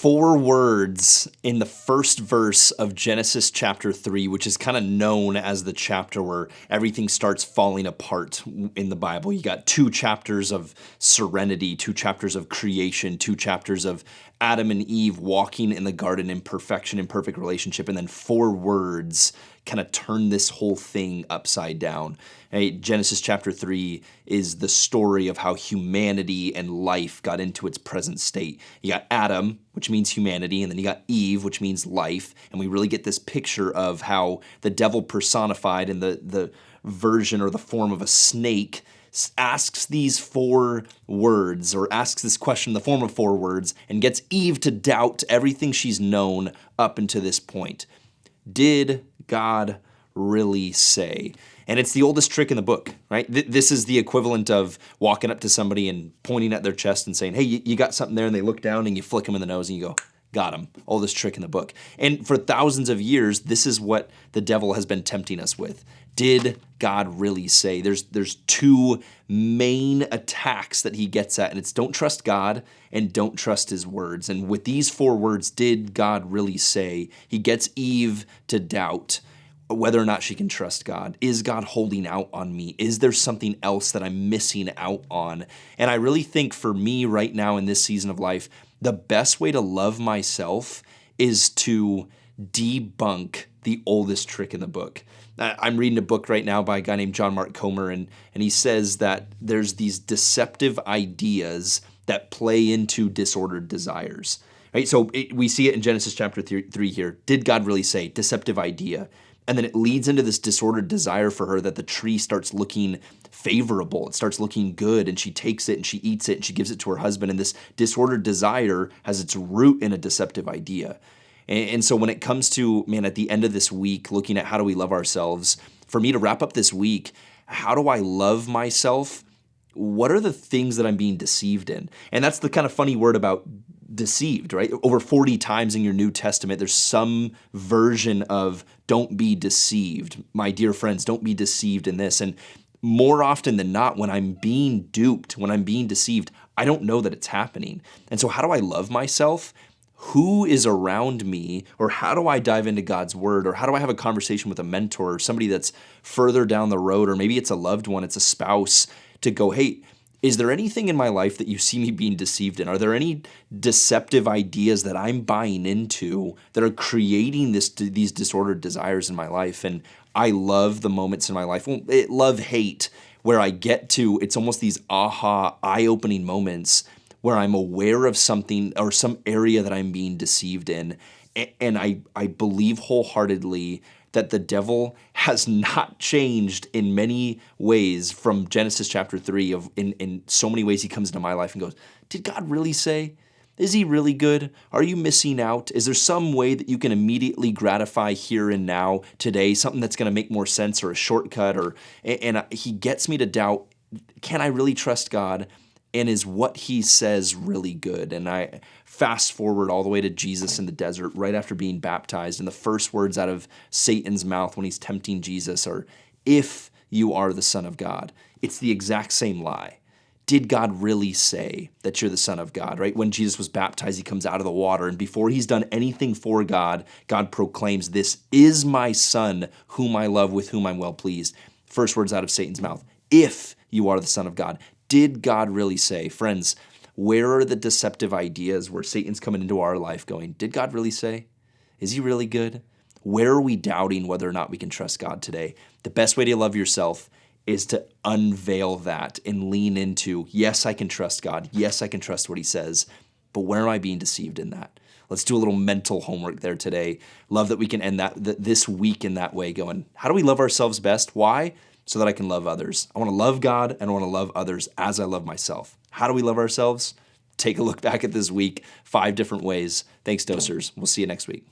four words in the first verse of Genesis chapter 3, which is kind of known as the chapter where everything starts falling apart in the Bible. You got 2 chapters of serenity, 2 chapters of creation, 2 chapters of Adam and Eve walking in the garden in perfection and perfect relationship, and then 4 words kind of turn this whole thing upside down. Genesis chapter 3 is the story of how humanity and life got into its present state. You got Adam, which means humanity, and then you got Eve, which means life, and we really get this picture of how the devil personified in the version or the form of a snake asks these 4 words, or asks this question in the form of 4 words, and gets Eve to doubt everything she's known up until this point. Did God really say? And it's the oldest trick in the book, right? This is the equivalent of walking up to somebody and pointing at their chest and saying, hey, you got something there, and they look down and you flick them in the nose and you go, got him. Oldest trick in the book. And for thousands of years, this is what the devil has been tempting us with. Did God really say? There's 2 main attacks that he gets at, and it's don't trust God and don't trust his words. And with these 4 words, did God really say, he gets Eve to doubt whether or not she can trust God. Is God holding out on me? Is there something else that I'm missing out on? And I really think for me right now in this season of life, the best way to love myself is to debunk the oldest trick in the book. I'm reading a book right now by a guy named John Mark Comer, and he says that there's these deceptive ideas that play into disordered desires. Right? So we see it in Genesis chapter 3 here. Did God really say? Deceptive idea. And then it leads into this disordered desire for her that the tree starts looking favorable. It starts looking good, and she takes it and she eats it and she gives it to her husband. And this disordered desire has its root in a deceptive idea. And so when it comes to, man, at the end of this week, looking at how do we love ourselves, for me to wrap up this week, how do I love myself? What are the things that I'm being deceived in? And that's the kind of funny word about deceived, right? Over 40 times in your New Testament, there's some version of don't be deceived. My dear friends, don't be deceived in this. And more often than not, when I'm being duped, when I'm being deceived, I don't know that it's happening. And so how do I love myself? Who is around me, or how do I dive into God's word, or how do I have a conversation with a mentor or somebody that's further down the road, or maybe it's a loved one, it's a spouse, to go, hey, is there anything in my life that you see me being deceived in? Are there any deceptive ideas that I'm buying into that are creating these disordered desires in my life? And I love the moments in my life, love-hate, where I get to, it's almost these aha, eye-opening moments where I'm aware of something or some area that I'm being deceived in. And I believe wholeheartedly that the devil has not changed in many ways from Genesis chapter 3. In so many ways he comes into my life and goes, did God really say? Is he really good? Are you missing out? Is there some way that you can immediately gratify here and now today, something that's going to make more sense, or a shortcut? And he gets me to doubt, can I really trust God? And is what he says really good? And I fast forward all the way to Jesus in the desert right after being baptized. And the first words out of Satan's mouth when he's tempting Jesus are, if you are the Son of God. It's the exact same lie. Did God really say that you're the Son of God, right? When Jesus was baptized, he comes out of the water. And before he's done anything for God, God proclaims, this is my Son, whom I love, with whom I'm well pleased. First words out of Satan's mouth, if you are the Son of God. Did God really say? Friends, where are the deceptive ideas where Satan's coming into our life going, did God really say? Is he really good? Where are we doubting whether or not we can trust God today? The best way to love yourself is to unveil that and lean into, yes, I can trust God. Yes, I can trust what he says. But where am I being deceived in that? Let's do a little mental homework there today. Love that we can end this week in that way, going, how do we love ourselves best? Why? So that I can love others. I want to love God and I want to love others as I love myself. How do we love ourselves? Take a look back at this week, 5 different ways. Thanks, Dosers. We'll see you next week.